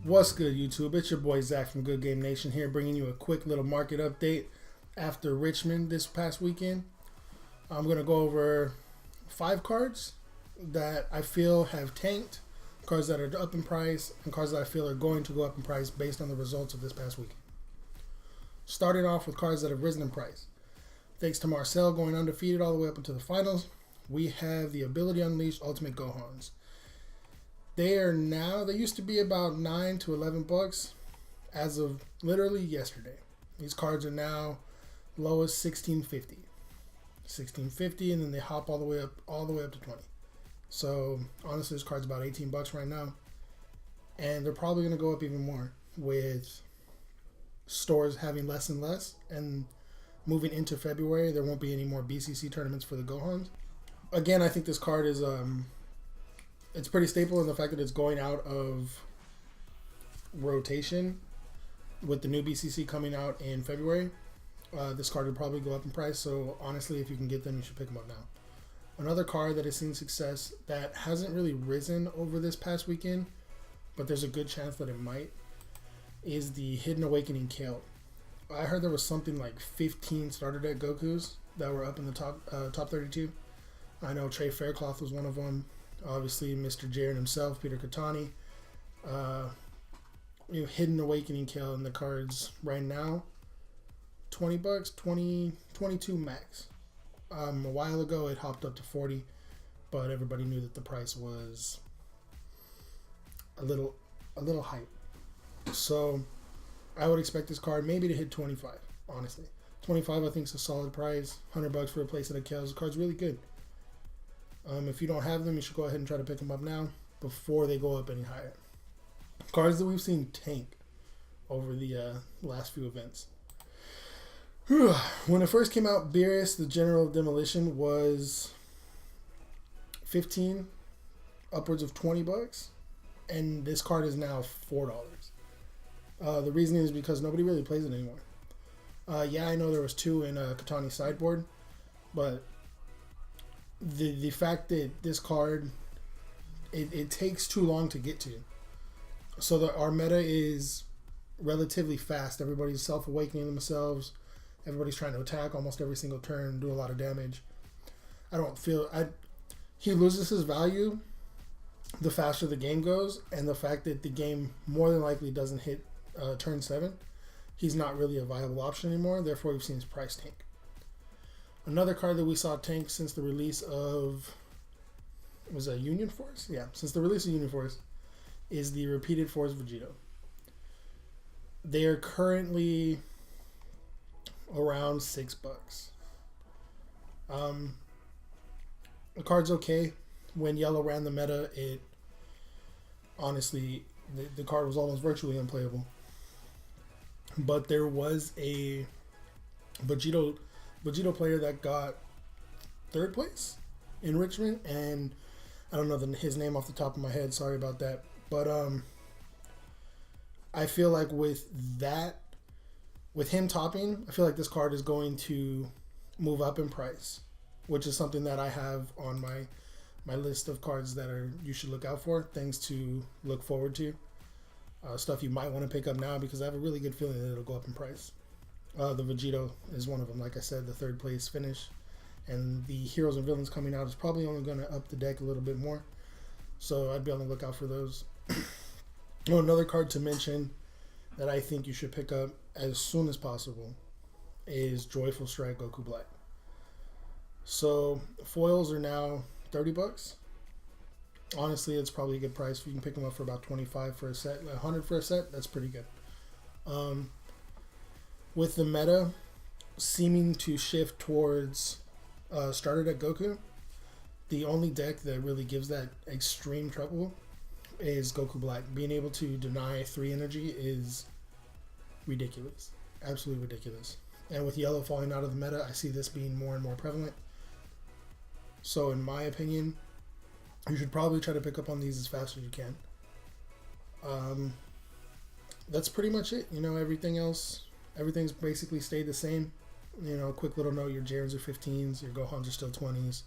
What's good, YouTube? It's your boy Zach from Good Game Nation here, bringing you a quick little market update after Richmond this past weekend. I'm going to go over 5 cards that I feel have tanked, cards that are up in price, and cards that I feel are going to go up in price based on the results of this past weekend. Starting off with cards that have risen in price. Thanks to Marcel going undefeated all the way up into the finals, we have the Ability Unleashed Ultimate Gohans. They used to be about $9 to $11 as of literally yesterday. These cards are now lowest $16.50. $16.50, and then they hop all the way up to 20. So honestly, this card's about $18 right now. And they're probably going to go up even more with stores having less and less, and moving into February, there won't be any more BCC tournaments for the Gohans. Again, I think this card is it's pretty staple in the fact that it's going out of rotation with the new BCC coming out in February. This card will probably go up in price, so honestly, if you can get them, you should pick them up now. Another card that has seen success that hasn't really risen over this past weekend, but there's a good chance that it might, is the Hidden Awakening Kale. I heard there was something like 15 starter deck Gokus that were up in the top 32. I know Trey Faircloth was one of them. Obviously, Mr. Jaren himself, Peter Katani. Hidden Awakening Kale in the cards right now, $20, 22 max. A while ago, it hopped up to 40, but everybody knew that the price was a little hype. So I would expect this card maybe to hit 25. Honestly, 25 I think is a solid price. $100 for a place of the Kales. The card's really good. If you don't have them, you should go ahead and try to pick them up now before they go up any higher. Cards that we've seen tank over the last few events. When it first came out, Beerus, the General of Demolition, was 15, upwards of $20, and this card is now $4. The reason is because nobody really plays it anymore. Yeah, I know there was 2 in Katani sideboard, but the fact that this card, it takes too long to get to. So our meta is relatively fast. Everybody's self-awakening themselves. Everybody's trying to attack almost every single turn, do a lot of damage. He loses his value the faster the game goes, and the fact that the game more than likely doesn't hit turn 7, he's not really a viable option anymore. Therefore, we've seen his price tank. Another card that we saw tank since the release of, was that Union Force? Yeah, since the release of Union Force is the Repeated Force Vegito. They are currently around $6. The card's okay. When Yellow ran the meta, honestly, the card was almost virtually unplayable. But there was a Vegito player that got 3rd place in Richmond, and I don't know his name off the top of my head. Sorry about that. But I feel like with him topping, I feel like this card is going to move up in price, which is something that I have on my list of cards that you should look out for, things to look forward to, stuff you might want to pick up now, because I have a really good feeling that it'll go up in price. The Vegito is one of them. Like I said, the 3rd place finish, and the Heroes and Villains coming out is probably only going to up the deck a little bit more, so I'd be on the lookout for those. Another card to mention that I think you should pick up as soon as possible is Joyful Strike Goku Black. So foils are now $30. Honestly, it's probably a good price. You can pick them up for about 25 for a set, 100 for a set. That's pretty good. With the meta seeming to shift towards starter deck Goku, the only deck that really gives that extreme trouble is Goku Black. Being able to deny 3 energy is ridiculous. Absolutely ridiculous. And with Yellow falling out of the meta, I see this being more and more prevalent. So in my opinion, you should probably try to pick up on these as fast as you can. That's pretty much it. Everything's basically stayed the same. A quick little note, your Jarens are 15s, your Gohans are still 20s.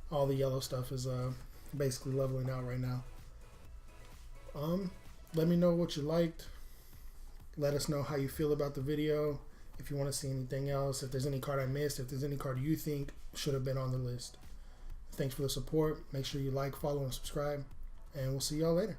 All the yellow stuff is basically leveling out right now. Let me know what you liked. Let us know how you feel about the video. If you want to see anything else, if there's any card I missed, if there's any card you think should have been on the list. Thanks for the support. Make sure you like, follow, and subscribe. And we'll see y'all later.